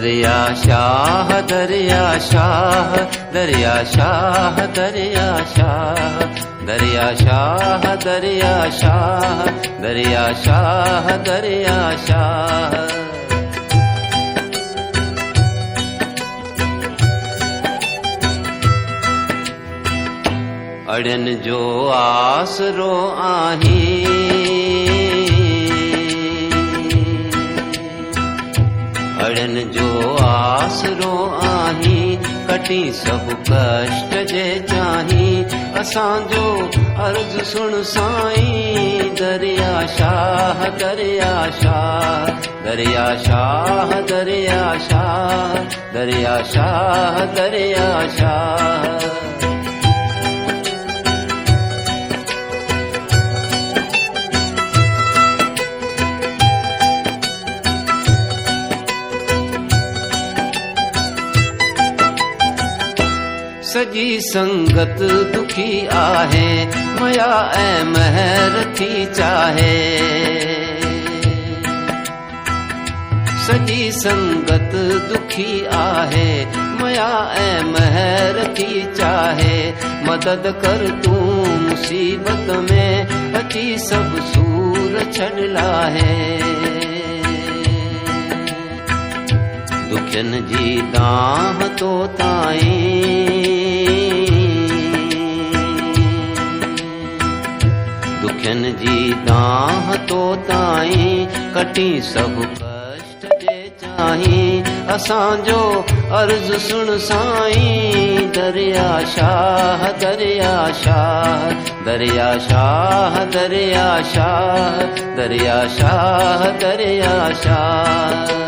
दरिया शाह दरिया शाह दरिया शाह दरिया शाह दरिया शाह दरिया शाह दरिया शाह दरिया शाह। अड़न जो आसरो आही अड़न जो आसरो आही कटी सब कष्ट जे चाही असांजो अर्ज सुन साईं दरिया शाह दरिया शाह दरिया शाह दरिया शाह दरिया शाह दरिया शाह। सजी संगत दुखी आहे मया ऐ महर थी चाहे सजी संगत दुखी आहे मया ऐ महर थी चाहे मदद कर तू मुसीबत में अची सब सूर छड़ लाहे दुखन जी दाह तो ताई दुखन जी दाह तो ताई कटी सब कष्ट जे चाही असांजो अर्ज सुन साईं दरिया शाह दरिया शाह दरिया शाह दरिया शाह दरिया शाह दरिया शाह।